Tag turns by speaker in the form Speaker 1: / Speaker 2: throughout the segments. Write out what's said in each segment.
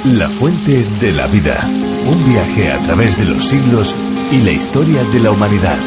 Speaker 1: La fuente de la vida. Un viaje a través de los siglos y la historia de la humanidad.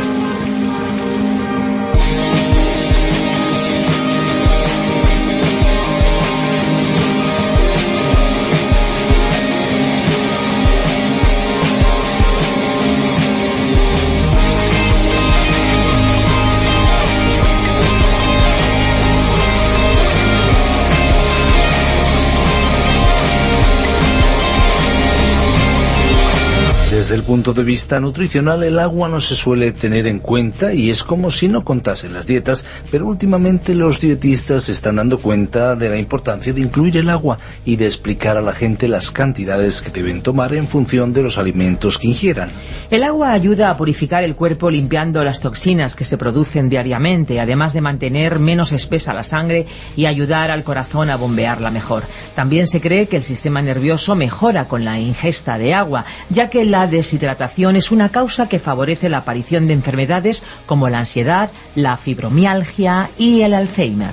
Speaker 2: Desde el punto de vista nutricional, el agua no se suele tener en cuenta y es como si no contasen las dietas, pero últimamente los dietistas se están dando cuenta de la importancia de incluir el agua y de explicar a la gente las cantidades que deben tomar en función de los alimentos que ingieran.
Speaker 3: El agua ayuda a purificar el cuerpo limpiando las toxinas que se producen diariamente, además de mantener menos espesa la sangre y ayudar al corazón a bombearla mejor. También se cree que el sistema nervioso mejora con la ingesta de agua, ya que la deshidratación es una causa que favorece la aparición de enfermedades como la ansiedad, la fibromialgia y el Alzheimer.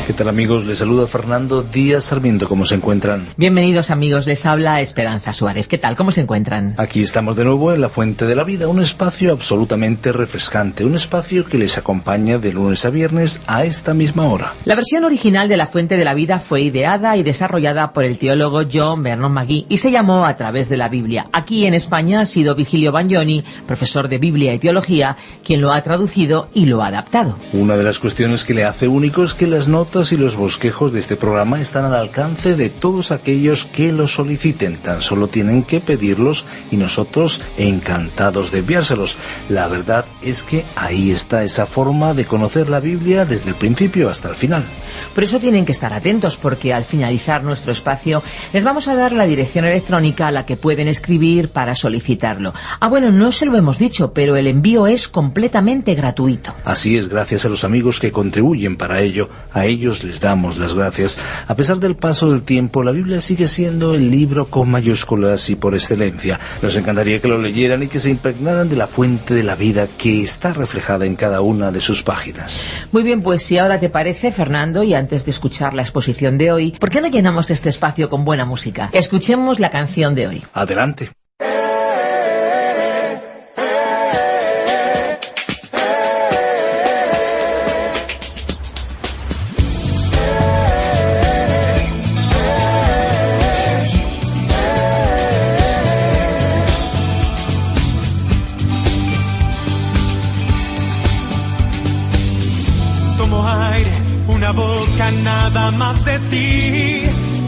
Speaker 2: ¿Qué tal, amigos? Les saluda Fernando Díaz Sarmiento. ¿Cómo se encuentran?
Speaker 3: Bienvenidos, amigos. Les habla Esperanza Suárez. ¿Qué tal? ¿Cómo se encuentran?
Speaker 2: Aquí estamos de nuevo en La Fuente de la Vida, un espacio absolutamente refrescante, un espacio que les acompaña de lunes a viernes a esta misma hora.
Speaker 3: La versión original de La Fuente de la Vida fue ideada y desarrollada por el teólogo John Vernon McGee y se llamó A través de la Biblia. Aquí en España ha sido Vigilio Bagnoni, profesor de Biblia y Teología, quien lo ha traducido y lo ha adaptado.
Speaker 2: Una de las cuestiones que le hace único es que las notas y los bosquejos de este programa están al alcance de todos aquellos que los soliciten. Tan solo tienen que pedirlos y nosotros encantados de enviárselos. La verdad es que ahí está esa forma de conocer la Biblia desde el principio hasta el final.
Speaker 3: Por eso tienen que estar atentos, porque al finalizar nuestro espacio les vamos a dar la dirección electrónica a la que pueden escribir para solicitarlo. Bueno, no se lo hemos dicho, pero el envío es completamente gratuito.
Speaker 2: Así es, gracias a los amigos que contribuyen para ello. A ellos les damos las gracias. A pesar del paso del tiempo, la Biblia sigue siendo el libro con mayúsculas y por excelencia. Nos encantaría que lo leyeran y que se impregnaran de la fuente de la vida que está reflejada en cada una de sus páginas.
Speaker 3: Muy bien, pues si ahora te parece, Fernando, y antes de escuchar la exposición de hoy, ¿por qué no llenamos este espacio con buena música? Escuchemos la canción de hoy.
Speaker 2: Adelante.
Speaker 4: Nada más de ti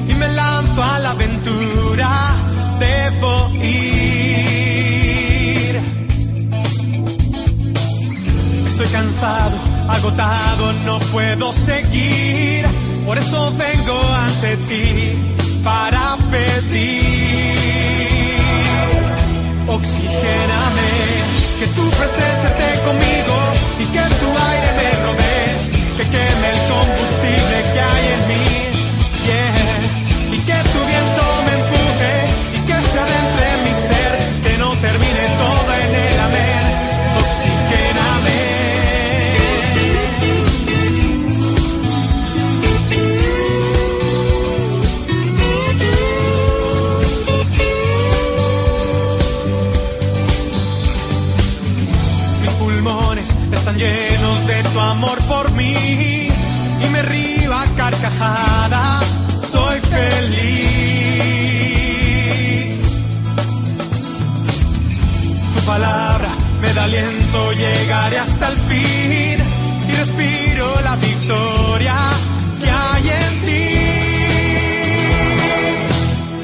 Speaker 4: y me lanzo a la aventura, debo ir. Estoy cansado, agotado, no puedo seguir, por eso vengo ante ti para pedir. Oxigéname, que tu presencia esté conmigo y que tu aire me rodee, que queme el combustible que hay en mí, yeah. Y que tu viento me empuje y que se adentre en mi ser, que no termine todo en el amén. Oxigéname. Mis pulmones están llenos de tu amor por mí y me río a carcajadas, soy feliz. Tu palabra me da aliento, llegaré hasta el fin y respiro la victoria que hay en ti.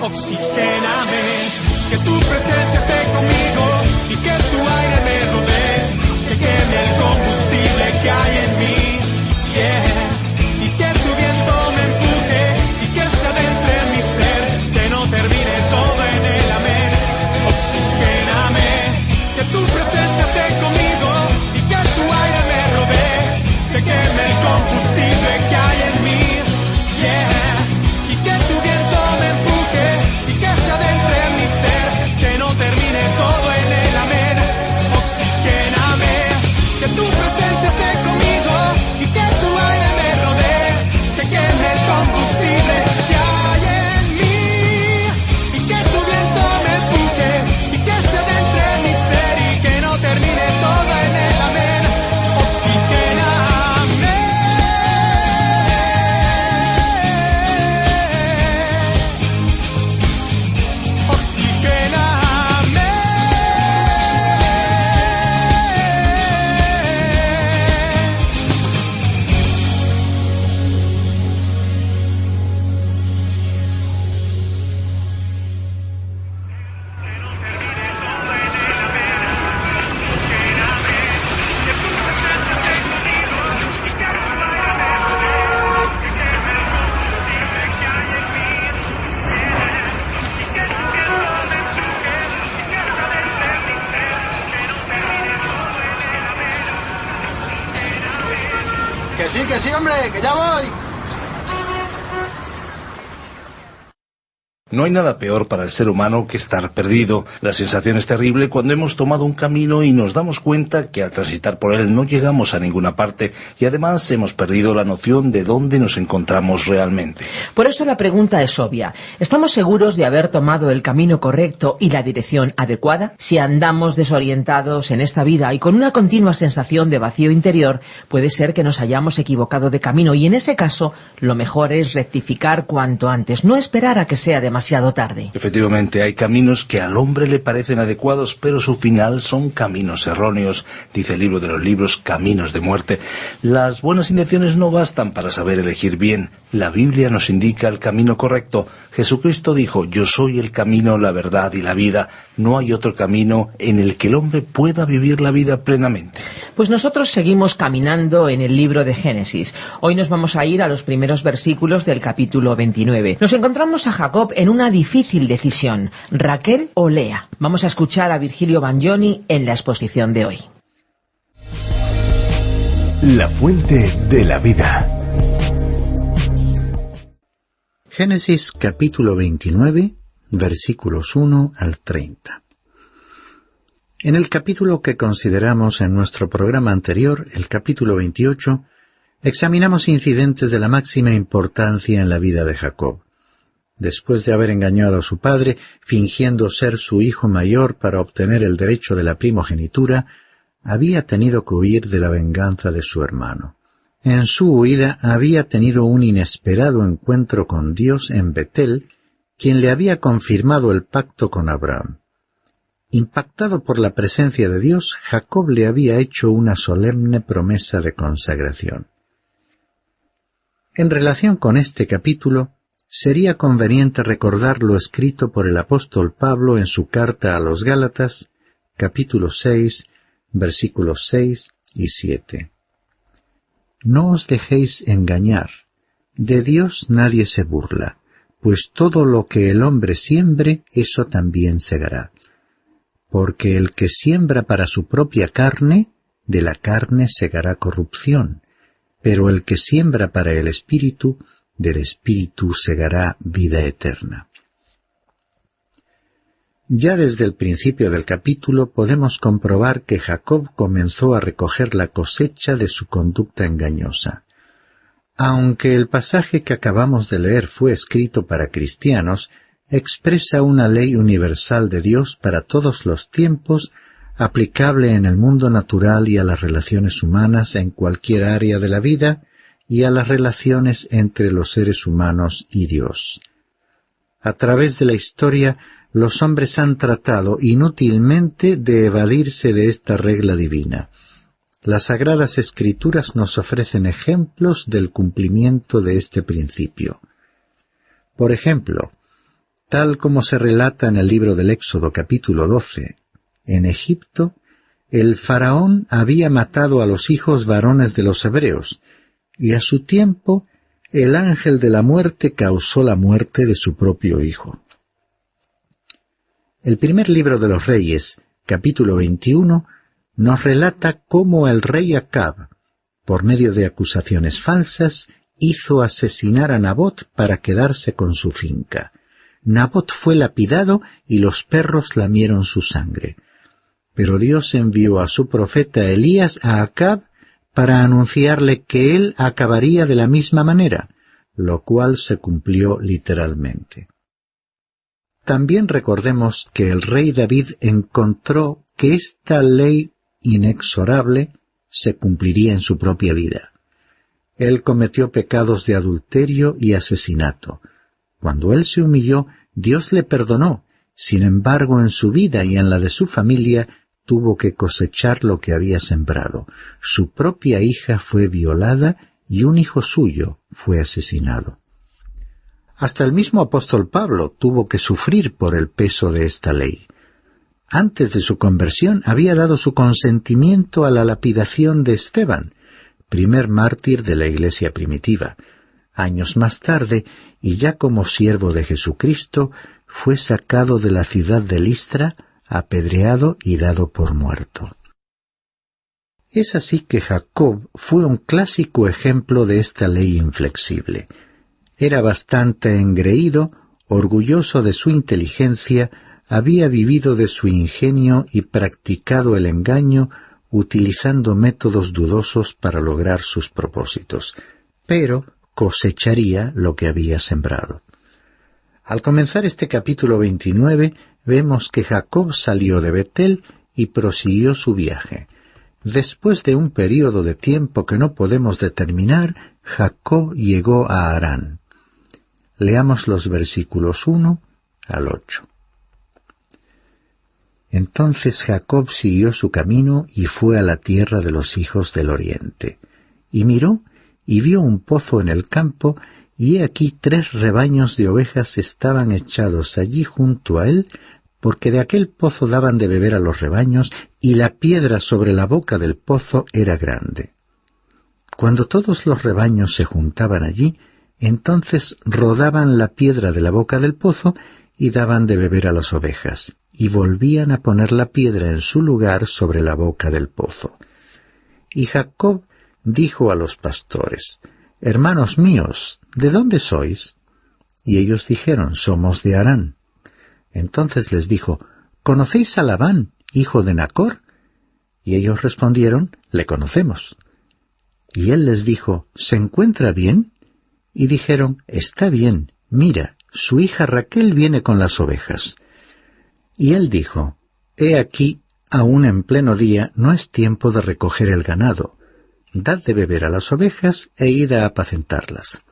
Speaker 4: Oxigéname, que tu presencia esté conmigo y que tu aire me rodee, que queme el combustible que hay en mí, yeah. Tu presencia esté conmigo y que tu aire me rodee, que queme el combustible que hay en mí, yeah. Y que tu viento me empuje y que se adentre en mi ser, que no termine Que sí, hombre, que ya voy.
Speaker 2: No hay nada peor para el ser humano que estar perdido. La sensación es terrible cuando hemos tomado un camino y nos damos cuenta que al transitar por él no llegamos a ninguna parte y además hemos perdido la noción de dónde nos encontramos realmente.
Speaker 3: Por eso la pregunta es obvia. ¿Estamos seguros de haber tomado el camino correcto y la dirección adecuada? Si andamos desorientados en esta vida y con una continua sensación de vacío interior, puede ser que nos hayamos equivocado de camino y en ese caso lo mejor es rectificar cuanto antes, no esperar a que sea demasiado tarde.
Speaker 2: Efectivamente, hay caminos que al hombre le parecen adecuados, pero su final son caminos erróneos. Dice el libro de los libros, caminos de muerte. Las buenas intenciones no bastan para saber elegir bien. La Biblia nos indica el camino correcto. Jesucristo dijo, yo soy el camino, la verdad y la vida. No hay otro camino en el que el hombre pueda vivir la vida plenamente.
Speaker 3: Pues nosotros seguimos caminando en el libro de Génesis. Hoy nos vamos a ir a los primeros versículos del capítulo 29. Nos encontramos a Jacob en una difícil decisión, Raquel o Lea. Vamos a escuchar a Virgilio Bagnoni en la exposición de hoy.
Speaker 1: La fuente de la vida.
Speaker 5: Génesis capítulo 29, versículos 1 al 30. En el capítulo que consideramos en nuestro programa anterior, el capítulo 28, examinamos incidentes de la máxima importancia en la vida de Jacob. Después de haber engañado a su padre, fingiendo ser su hijo mayor para obtener el derecho de la primogenitura, había tenido que huir de la venganza de su hermano. En su huida había tenido un inesperado encuentro con Dios en Betel, quien le había confirmado el pacto con Abraham. Impactado por la presencia de Dios, Jacob le había hecho una solemne promesa de consagración. En relación con este capítulo, sería conveniente recordar lo escrito por el apóstol Pablo en su carta a los Gálatas, capítulo 6, versículos 6 y 7. No os dejéis engañar, de Dios nadie se burla, pues todo lo que el hombre siembre, eso también segará. Porque el que siembra para su propia carne, de la carne segará corrupción, pero el que siembra para el Espíritu, del Espíritu segará vida eterna. Ya desde el principio del capítulo podemos comprobar que Jacob comenzó a recoger la cosecha de su conducta engañosa. Aunque el pasaje que acabamos de leer fue escrito para cristianos, expresa una ley universal de Dios para todos los tiempos, aplicable en el mundo natural y a las relaciones humanas en cualquier área de la vida, y a las relaciones entre los seres humanos y Dios. A través de la historia, los hombres han tratado inútilmente de evadirse de esta regla divina. Las Sagradas Escrituras nos ofrecen ejemplos del cumplimiento de este principio. Por ejemplo, tal como se relata en el libro del Éxodo capítulo 12, en Egipto, el faraón había matado a los hijos varones de los hebreos, y a su tiempo el ángel de la muerte causó la muerte de su propio hijo. El primer libro de los Reyes, capítulo 21, nos relata cómo el rey Acab, por medio de acusaciones falsas, hizo asesinar a Nabot para quedarse con su finca. Nabot fue lapidado y los perros lamieron su sangre. Pero Dios envió a su profeta Elías a Acab para anunciarle que él acabaría de la misma manera, lo cual se cumplió literalmente. También recordemos que el rey David encontró que esta ley inexorable se cumpliría en su propia vida. Él cometió pecados de adulterio y asesinato. Cuando él se humilló, Dios le perdonó. Sin embargo, en su vida y en la de su familia, tuvo que cosechar lo que había sembrado. Su propia hija fue violada y un hijo suyo fue asesinado. Hasta el mismo apóstol Pablo tuvo que sufrir por el peso de esta ley. Antes de su conversión había dado su consentimiento a la lapidación de Esteban, primer mártir de la iglesia primitiva. Años más tarde, y ya como siervo de Jesucristo, fue sacado de la ciudad de Listra, apedreado y dado por muerto. Es así que Jacob fue un clásico ejemplo de esta ley inflexible. Era bastante engreído, orgulloso de su inteligencia, había vivido de su ingenio y practicado el engaño, utilizando métodos dudosos para lograr sus propósitos, pero cosecharía lo que había sembrado. Al comenzar este capítulo 29, vemos que Jacob salió de Betel y prosiguió su viaje. Después de un período de tiempo que no podemos determinar, Jacob llegó a Harán. Leamos los versículos 1 al 8. Entonces Jacob siguió su camino y fue a la tierra de los hijos del oriente. Y miró, y vio un pozo en el campo, y he aquí 3 rebaños de ovejas estaban echados allí junto a él, porque de aquel pozo daban de beber a los rebaños, y la piedra sobre la boca del pozo era grande. Cuando todos los rebaños se juntaban allí, entonces rodaban la piedra de la boca del pozo, y daban de beber a las ovejas, y volvían a poner la piedra en su lugar sobre la boca del pozo. Y Jacob dijo a los pastores: «Hermanos míos, ¿de dónde sois?» Y ellos dijeron: «Somos de Harán». Entonces les dijo: «¿Conocéis a Labán, hijo de Nacor?» Y ellos respondieron: «Le conocemos». Y él les dijo: «¿Se encuentra bien?» Y dijeron: «Está bien, mira, su hija Raquel viene con las ovejas». Y él dijo: «He aquí, aún en pleno día no es tiempo de recoger el ganado. Dad de beber a las ovejas e id a apacentarlas».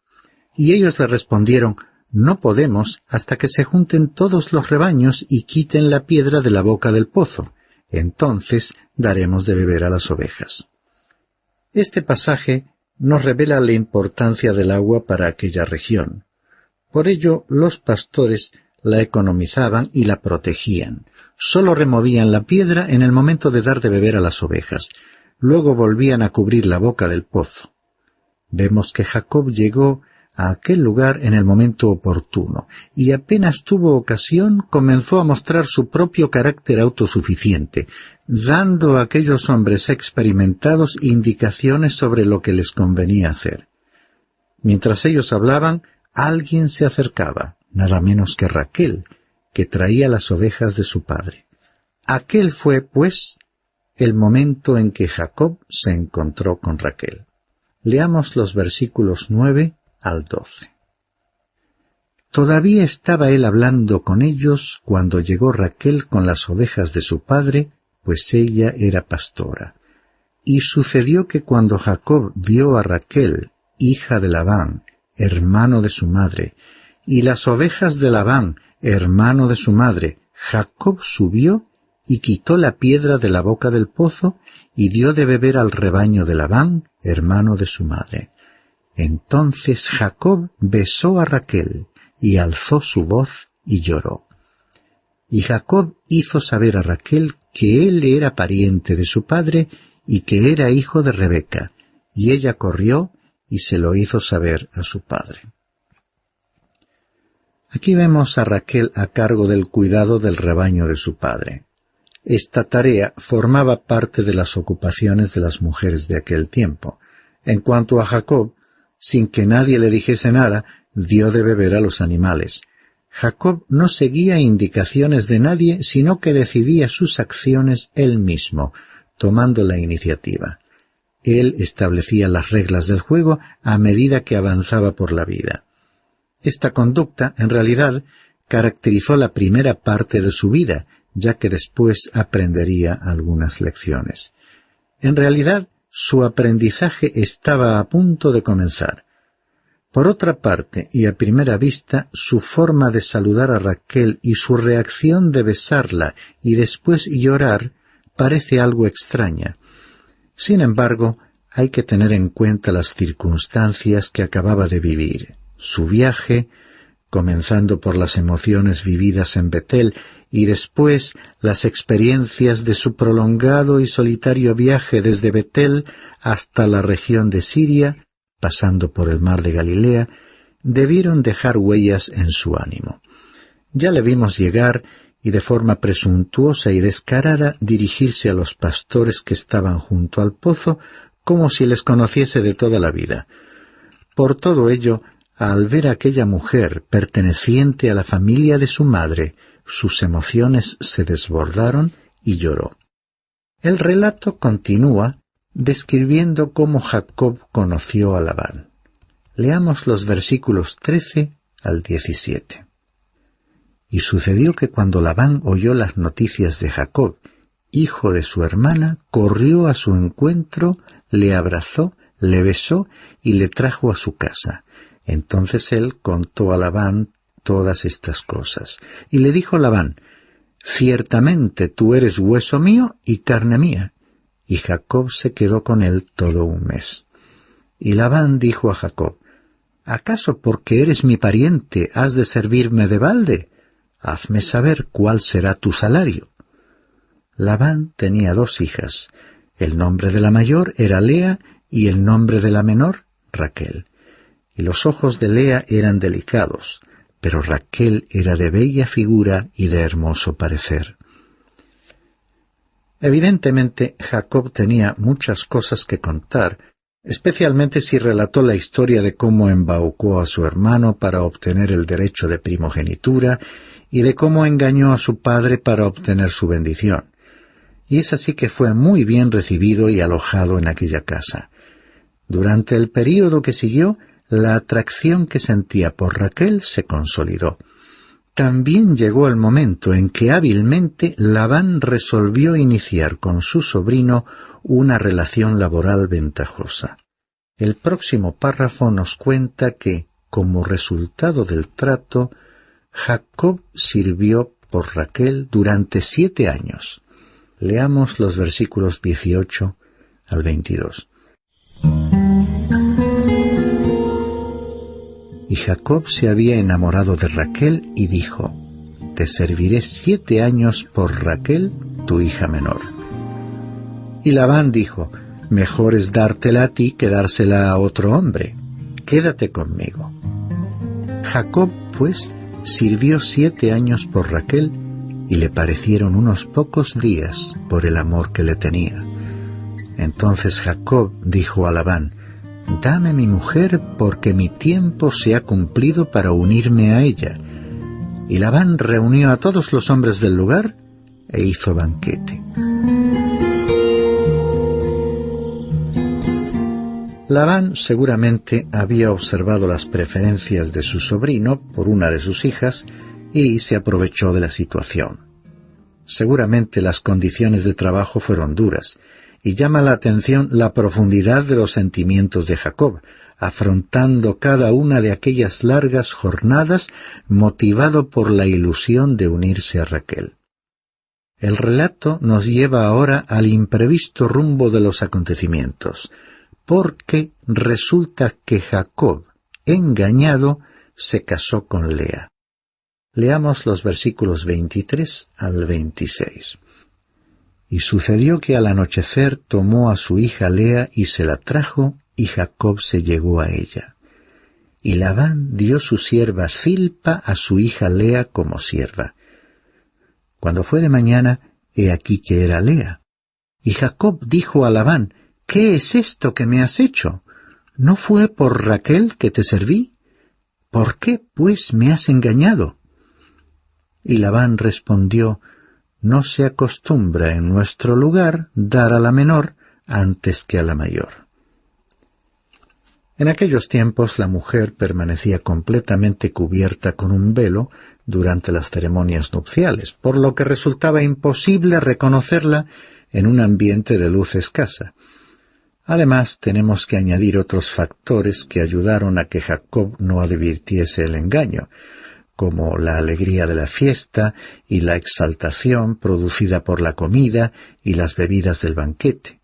Speaker 5: Y ellos le respondieron: «No podemos hasta que se junten todos los rebaños y quiten la piedra de la boca del pozo. Entonces daremos de beber a las ovejas». Este pasaje nos revela la importancia del agua para aquella región. Por ello, los pastores la economizaban y la protegían. Solo removían la piedra en el momento de dar de beber a las ovejas. Luego volvían a cubrir la boca del pozo. Vemos que Jacob llegó a aquel lugar en el momento oportuno, y apenas tuvo ocasión comenzó a mostrar su propio carácter autosuficiente, dando a aquellos hombres experimentados indicaciones sobre lo que les convenía hacer. Mientras ellos hablaban, alguien se acercaba, nada menos que Raquel, que traía las ovejas de su padre. Aquel fue, pues, el momento en que Jacob se encontró con Raquel. Leamos los versículos 9 al 12. Todavía estaba él hablando con ellos cuando llegó Raquel con las ovejas de su padre, pues ella era pastora. Y sucedió que cuando Jacob vio a Raquel, hija de Labán, hermano de su madre, y las ovejas de Labán, hermano de su madre, Jacob subió y quitó la piedra de la boca del pozo y dio de beber al rebaño de Labán, hermano de su madre. Entonces Jacob besó a Raquel y alzó su voz y lloró. Y Jacob hizo saber a Raquel que él era pariente de su padre y que era hijo de Rebeca, y ella corrió y se lo hizo saber a su padre. Aquí vemos a Raquel a cargo del cuidado del rebaño de su padre. Esta tarea formaba parte de las ocupaciones de las mujeres de aquel tiempo. En cuanto a Jacob, sin que nadie le dijese nada, dio de beber a los animales. Jacob no seguía indicaciones de nadie, sino que decidía sus acciones él mismo, tomando la iniciativa. Él establecía las reglas del juego a medida que avanzaba por la vida. Esta conducta, en realidad, caracterizó la primera parte de su vida, ya que después aprendería algunas lecciones. En realidad, su aprendizaje estaba a punto de comenzar. Por otra parte, y a primera vista, su forma de saludar a Raquel y su reacción de besarla y después llorar parece algo extraña. Sin embargo, hay que tener en cuenta las circunstancias que acababa de vivir. Su viaje, comenzando por las emociones vividas en Betel y después las experiencias de su prolongado y solitario viaje desde Betel hasta la región de Siria, pasando por el mar de Galilea, debieron dejar huellas en su ánimo. Ya le vimos llegar y de forma presuntuosa y descarada dirigirse a los pastores que estaban junto al pozo como si les conociese de toda la vida. Por todo ello, al ver a aquella mujer perteneciente a la familia de su madre, sus emociones se desbordaron y lloró. El relato continúa describiendo cómo Jacob conoció a Labán. Leamos los versículos 13 al 17. Y sucedió que cuando Labán oyó las noticias de Jacob, hijo de su hermana, corrió a su encuentro, le abrazó, le besó y le trajo a su casa. Entonces él contó a Labán todas estas cosas. Y le dijo Labán: «Ciertamente tú eres hueso mío y carne mía». Y Jacob se quedó con él todo un mes. Y Labán dijo a Jacob: «¿Acaso porque eres mi pariente has de servirme de balde? Hazme saber cuál será tu salario». Labán tenía 2 hijas. El nombre de la mayor era Lea y el nombre de la menor, Raquel. Y los ojos de Lea eran delicados, pero Raquel era de bella figura y de hermoso parecer. Evidentemente, Jacob tenía muchas cosas que contar, especialmente si relató la historia de cómo embaucó a su hermano para obtener el derecho de primogenitura y de cómo engañó a su padre para obtener su bendición. Y es así que fue muy bien recibido y alojado en aquella casa. Durante el período que siguió, la atracción que sentía por Raquel se consolidó. También llegó el momento en que hábilmente Labán resolvió iniciar con su sobrino una relación laboral ventajosa. El próximo párrafo nos cuenta que, como resultado del trato, Jacob sirvió por Raquel durante 7 años. Leamos los versículos 18 al 22. Y Jacob se había enamorado de Raquel y dijo: «Te serviré 7 años por Raquel, tu hija menor». Y Labán dijo: «Mejor es dártela a ti que dársela a otro hombre. Quédate conmigo». Jacob, pues, sirvió 7 años por Raquel y le parecieron unos pocos días por el amor que le tenía. Entonces Jacob dijo a Labán: «Dame mi mujer, porque mi tiempo se ha cumplido para unirme a ella». Y Labán reunió a todos los hombres del lugar e hizo banquete. Labán seguramente había observado las preferencias de su sobrino por una de sus hijas y se aprovechó de la situación. Seguramente las condiciones de trabajo fueron duras, y llama la atención la profundidad de los sentimientos de Jacob, afrontando cada una de aquellas largas jornadas motivado por la ilusión de unirse a Raquel. El relato nos lleva ahora al imprevisto rumbo de los acontecimientos, porque resulta que Jacob, engañado, se casó con Lea. Leamos los versículos 23 al 26. Y sucedió que al anochecer tomó a su hija Lea y se la trajo, y Jacob se llegó a ella. Y Labán dio su sierva Zilpa a su hija Lea como sierva. Cuando fue de mañana, he aquí que era Lea. Y Jacob dijo a Labán: «¿Qué es esto que me has hecho? ¿No fue por Raquel que te serví? ¿Por qué, pues, me has engañado?» Y Labán respondió: «No se acostumbra en nuestro lugar dar a la menor antes que a la mayor». En aquellos tiempos la mujer permanecía completamente cubierta con un velo durante las ceremonias nupciales, por lo que resultaba imposible reconocerla en un ambiente de luz escasa. Además, tenemos que añadir otros factores que ayudaron a que Jacob no advirtiese el engaño, como la alegría de la fiesta y la exaltación producida por la comida y las bebidas del banquete.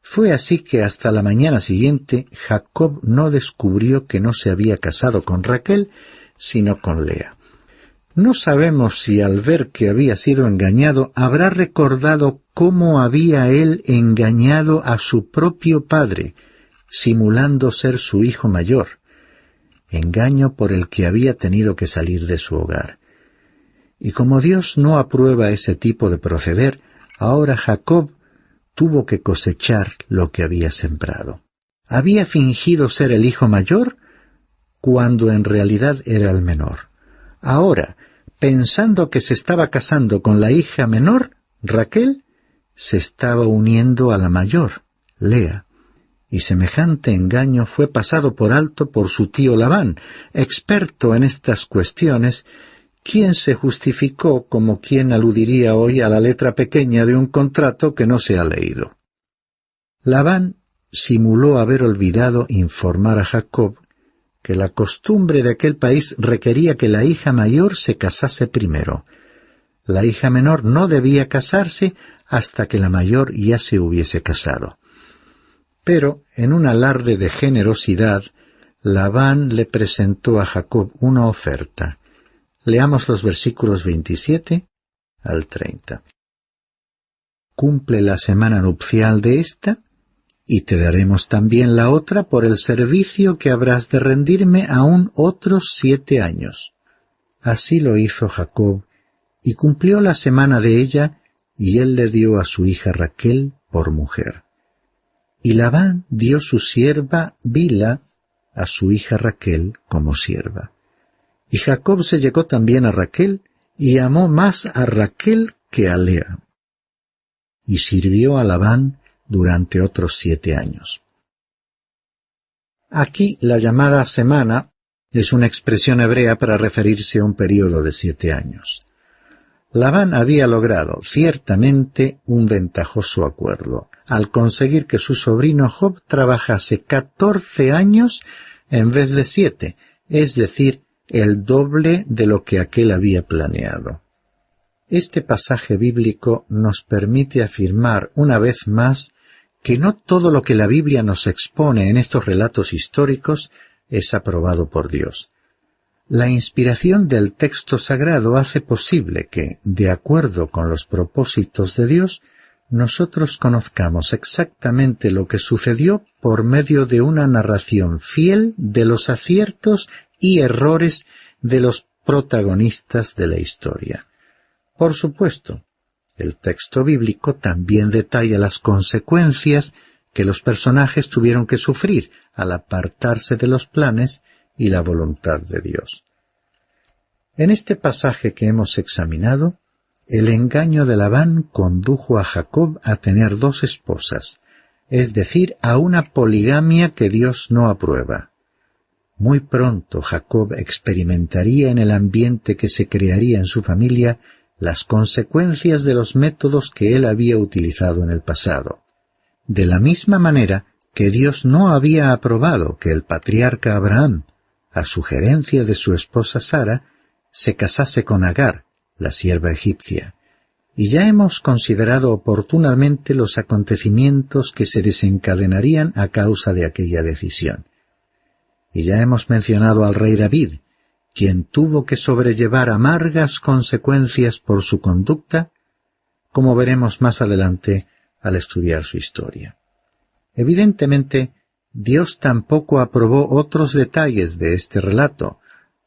Speaker 5: Fue así que hasta la mañana siguiente Jacob no descubrió que no se había casado con Raquel, sino con Lea. No sabemos si al ver que había sido engañado habrá recordado cómo había él engañado a su propio padre, simulando ser su hijo mayor, engaño por el que había tenido que salir de su hogar. Y como Dios no aprueba ese tipo de proceder, ahora Jacob tuvo que cosechar lo que había sembrado. Había fingido ser el hijo mayor cuando en realidad era el menor. Ahora, pensando que se estaba casando con la hija menor, Raquel, se estaba uniendo a la mayor, Lea. Y semejante engaño fue pasado por alto por su tío Labán, experto en estas cuestiones, quien se justificó como quien aludiría hoy a la letra pequeña de un contrato que no se ha leído. Labán simuló haber olvidado informar a Jacob que la costumbre de aquel país requería que la hija mayor se casase primero. La hija menor no debía casarse hasta que la mayor ya se hubiese casado. Pero, en un alarde de generosidad, Labán le presentó a Jacob una oferta. Leamos los versículos 27 al 30. Cumple la semana nupcial de esta, y te daremos también la otra por el servicio que habrás de rendirme aún otros 7 años. Así lo hizo Jacob, y cumplió la semana de ella, y él le dio a su hija Raquel por mujer. Y Labán dio su sierva Bila a su hija Raquel como sierva. Y Jacob se llegó también a Raquel, y amó más a Raquel que a Lea. Y sirvió a Labán durante otros 7 años. Aquí la llamada semana es una expresión hebrea para referirse a un período de 7 años. Labán había logrado ciertamente un ventajoso acuerdo, al conseguir que su sobrino Job trabajase 14 años en vez de 7, es decir, el doble de lo que aquél había planeado. Este pasaje bíblico nos permite afirmar una vez más que no todo lo que la Biblia nos expone en estos relatos históricos es aprobado por Dios. La inspiración del texto sagrado hace posible que, de acuerdo con los propósitos de Dios, nosotros conozcamos exactamente lo que sucedió por medio de una narración fiel de los aciertos y errores de los protagonistas de la historia. Por supuesto, el texto bíblico también detalla las consecuencias que los personajes tuvieron que sufrir al apartarse de los planes y la voluntad de Dios. En este pasaje que hemos examinado, el engaño de Labán condujo a Jacob a tener 2 esposas, es decir, a una poligamia que Dios no aprueba. Muy pronto Jacob experimentaría en el ambiente que se crearía en su familia las consecuencias de los métodos que él había utilizado en el pasado. De la misma manera que Dios no había aprobado que el patriarca Abraham, a sugerencia de su esposa Sara, se casase con Agar, la sierva egipcia. Y ya hemos considerado oportunamente los acontecimientos que se desencadenarían a causa de aquella decisión. Y ya hemos mencionado al rey David, quien tuvo que sobrellevar amargas consecuencias por su conducta, como veremos más adelante al estudiar su historia. Evidentemente, Dios tampoco aprobó otros detalles de este relato,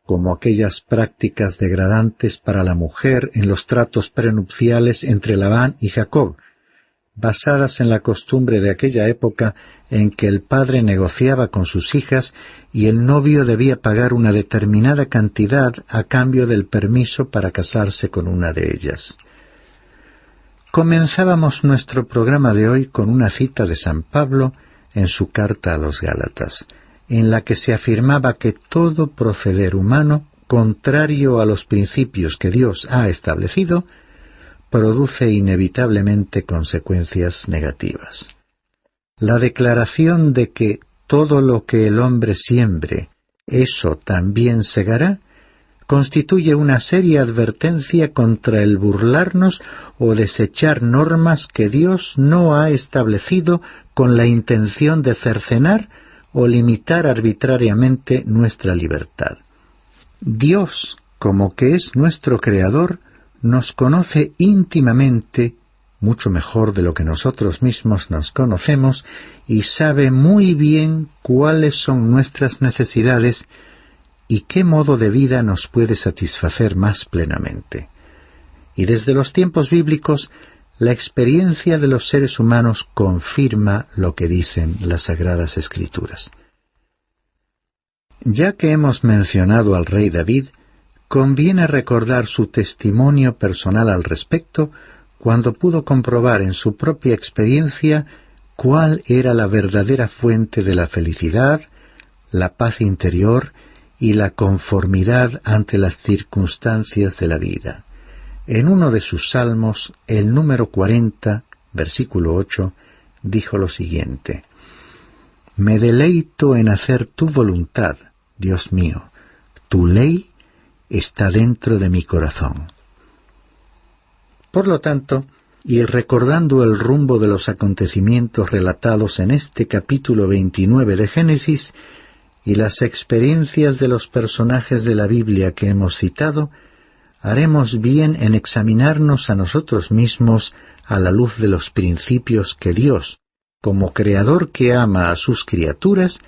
Speaker 5: como aquellas prácticas degradantes para la mujer en los tratos prenupciales entre Labán y Jacob, basadas en la costumbre de aquella época en que el padre negociaba con sus hijas y el novio debía pagar una determinada cantidad a cambio del permiso para casarse con una de ellas. Comenzábamos nuestro programa de hoy con una cita de San Pablo en su carta a los Gálatas, en la que se afirmaba que todo proceder humano, contrario a los principios que Dios ha establecido, produce inevitablemente consecuencias negativas. La declaración de que todo lo que el hombre siembre, eso también segará, constituye una seria advertencia contra el burlarnos o desechar normas que Dios no ha establecido con la intención de cercenar o limitar arbitrariamente nuestra libertad. Dios, como que es nuestro Creador, nos conoce íntimamente, mucho mejor de lo que nosotros mismos nos conocemos, y sabe muy bien cuáles son nuestras necesidades y qué modo de vida nos puede satisfacer más plenamente. Y desde los tiempos bíblicos, la experiencia de los seres humanos confirma lo que dicen las Sagradas Escrituras. Ya que hemos mencionado al rey David, conviene recordar su testimonio personal al respecto cuando pudo comprobar en su propia experiencia cuál era la verdadera fuente de la felicidad, la paz interior y la conformidad ante las circunstancias de la vida. En uno de sus salmos, el número 40, versículo 8, dijo lo siguiente: «Me deleito en hacer tu voluntad, Dios mío, tu ley está dentro de mi corazón». Por lo tanto, y recordando el rumbo de los acontecimientos relatados en este capítulo 29 de Génesis y las experiencias de los personajes de la Biblia que hemos citado, haremos bien en examinarnos a nosotros mismos a la luz de los principios que Dios, como Creador que ama a sus criaturas,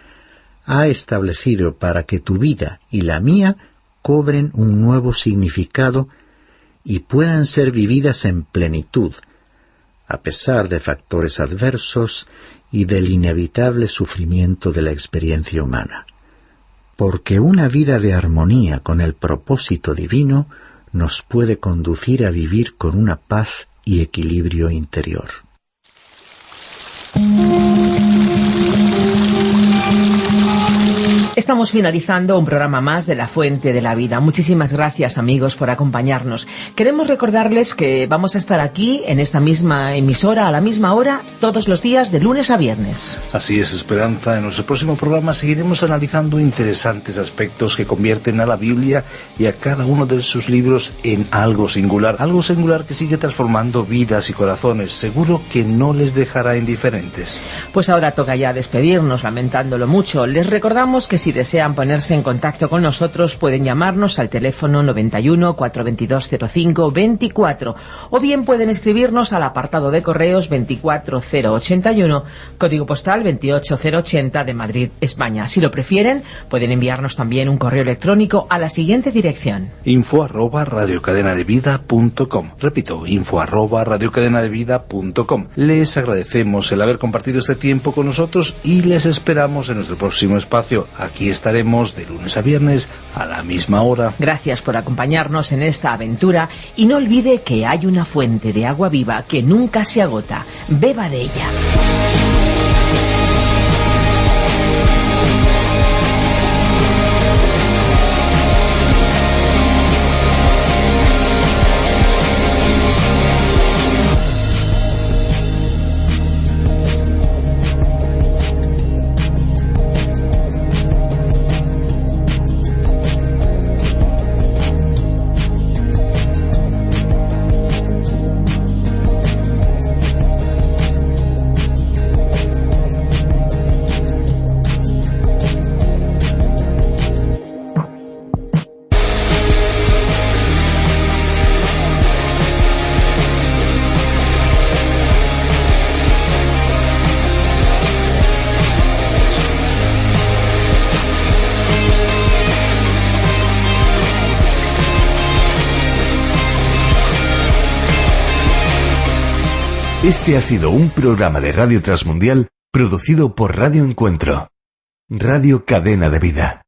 Speaker 5: ha establecido para que tu vida y la mía cobren un nuevo significado y puedan ser vividas en plenitud, a pesar de factores adversos y del inevitable sufrimiento de la experiencia humana. Porque una vida de armonía con el propósito divino nos puede conducir a vivir con una paz y equilibrio interior.
Speaker 3: Estamos finalizando un programa más de La Fuente de la Vida. Muchísimas gracias, amigos, por acompañarnos. Queremos recordarles que vamos a estar aquí, en esta misma emisora, a la misma hora, todos los días, de lunes a viernes.
Speaker 2: Así es, Esperanza. En nuestro próximo programa seguiremos analizando interesantes aspectos que convierten a la Biblia y a cada uno de sus libros en algo singular que sigue transformando vidas y corazones. Seguro que no les dejará indiferentes.
Speaker 3: Pues ahora toca ya despedirnos, lamentándolo mucho. Les recordamos que si desean ponerse en contacto con nosotros pueden llamarnos al teléfono 91 422 05 24 o bien pueden escribirnos al apartado de correos 24081, código postal 28080 de Madrid, España. Si lo prefieren, pueden enviarnos también un correo electrónico a la siguiente dirección:
Speaker 2: info@radiocadenadevida.com. Repito, info@radiocadenadevida.com. Les agradecemos el haber compartido este tiempo con nosotros y les esperamos en nuestro próximo espacio. Aquí estaremos de lunes a viernes a la misma hora.
Speaker 3: Gracias por acompañarnos en esta aventura y no olvide que hay una fuente de agua viva que nunca se agota. Beba de ella.
Speaker 1: Este ha sido un programa de Radio Transmundial producido por Radio Encuentro, Radio Cadena de Vida.